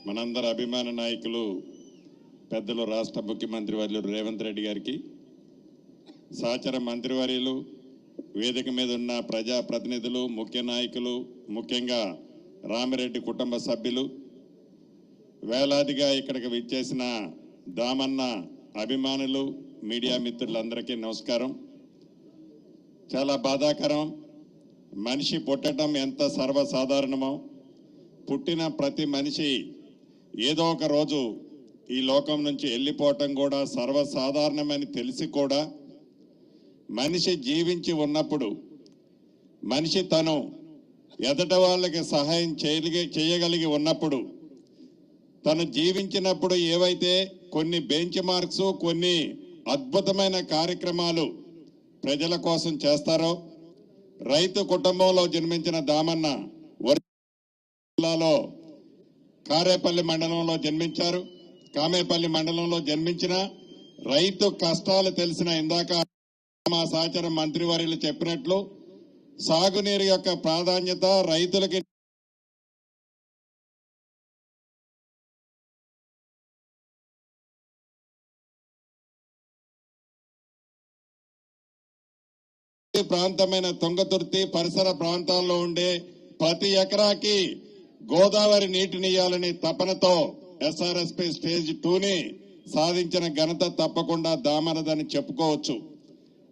మనందరి అభిమాన నాయకులు పెద్దలు రాష్ట్ర ముఖ్యమంత్రి వర్యులు రేవంత్ రెడ్డి గారికి, సహచర మంత్రివర్యులు, వేదిక మీద ఉన్న ప్రజాప్రతినిధులు, ముఖ్య నాయకులు, ముఖ్యంగా రామిరెడ్డి కుటుంబ సభ్యులు, వేలాదిగా ఇక్కడికి విచ్చేసిన దామన్న అభిమానులు, మీడియా మిత్రులందరికీ నమస్కారం. చాలా బాధాకరం. మనిషి పుట్టడం ఎంత సర్వసాధారణమో, పుట్టిన ప్రతి మనిషి ఏదో ఒక రోజు ఈ లోకం నుంచి వెళ్ళిపోవటం కూడా సర్వసాధారణమని తెలిసి కూడా మనిషి జీవించి ఉన్నప్పుడు, మనిషి తను ఎదటి వాళ్ళకి సహాయం చేయగలిగి ఉన్నప్పుడు, తను జీవించినప్పుడు ఏవైతే కొన్ని బెంచ్ మార్క్స్, కొన్ని అద్భుతమైన కార్యక్రమాలు ప్రజల కోసం చేస్తారో, రైతు కుటుంబంలో జన్మించిన దామన్న జిల్లాలో కారేపల్లి మండలంలో జన్మించారు. కామేపల్లి మండలంలో జన్మించిన రైతు కష్టాలు తెలిసిన, ఇందాక మా సహచర మంత్రివర్యులు చెప్పినట్లు, సాగునీరు యొక్క ప్రాధాన్యత రైతులకి ప్రాంతమైన తుంగతుర్తి పరిసర ప్రాంతాల్లో ఉండే ప్రతి ఎకరాకి గోదావరి నీటిని ఇవ్వాలని తపనతో ఎస్ఆర్ఎస్పీ స్టేజ్ 2ని సాధించిన ఘనత తప్పకుండా దామనదని చెప్పుకోవచ్చు.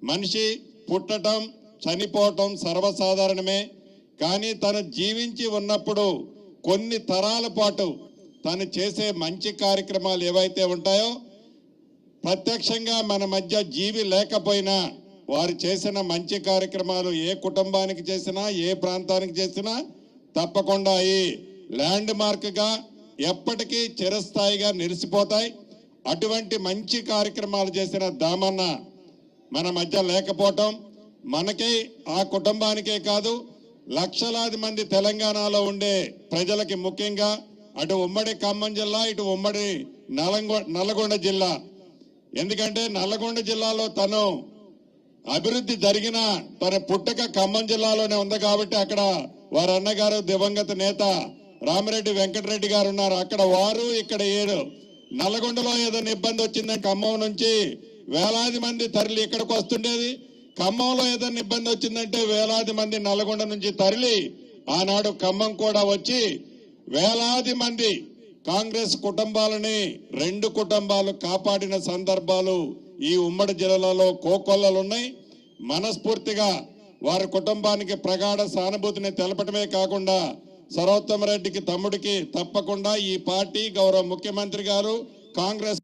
మనిషి పుట్టడం, చనిపోవటం సర్వసాధారణమే. కానీ తను జీవించి ఉన్నప్పుడు కొన్ని తరాల పాటు తను చేసే మంచి కార్యక్రమాలు ఏవైతే ఉంటాయో, ప్రత్యక్షంగా మన మధ్య జీవి లేకపోయినా వారు చేసిన మంచి కార్యక్రమాలు ఏ కుటుంబానికి చేసినా, ఏ ప్రాంతానికి చేసినా తప్పకుండా ఈ ల్యాండ్ మార్క్ గా ఎప్పటికీ చిరస్థాయిగా నిలిచిపోతాయి. అటువంటి మంచి కార్యక్రమాలు చేసిన దామన్న మన మధ్య లేకపోవటం మనకి, ఆ కుటుంబానికే కాదు, లక్షలాది మంది తెలంగాణలో ఉండే ప్రజలకి, ముఖ్యంగా అటు ఉమ్మడి ఖమ్మం జిల్లా, ఇటు ఉమ్మడి నల్లగొండ జిల్లా. ఎందుకంటే నల్లగొండ జిల్లాలో తను అభివృద్ధి జరిగిన తన పుట్టక ఖమ్మం జిల్లాలోనే ఉంది కాబట్టి అక్కడ వారి అన్నగారు దివంగత నేత రామిరెడ్డి వెంకటరెడ్డి గారు ఉన్నారు. అక్కడ వారు, ఇక్కడ 7. నల్లగొండలో ఏదైనా ఇబ్బంది వచ్చిందని ఖమ్మం నుంచి వేలాది మంది తరలి ఇక్కడికి వస్తుండేది. ఖమ్మంలో ఏదైనా ఇబ్బంది వచ్చిందంటే వేలాది మంది నల్లగొండ నుంచి తరలి ఆనాడు ఖమ్మం కూడా వచ్చి వేలాది మంది కాంగ్రెస్ కుటుంబాలని 2 కుటుంబాలు కాపాడిన సందర్భాలు ఈ ఉమ్మడి జిల్లాలో కోకొల్లలున్నాయి. మనస్ఫూర్తిగా వారి కుటుంబానికి ప్రగాఢ సానుభూతిని తెలపటమే కాకుండా సర్వోత్తమ రెడ్డికి తమ్ముడికి తప్పకుండా ఈ పార్టీ, గౌరవ ముఖ్యమంత్రి గారు, కాంగ్రెస్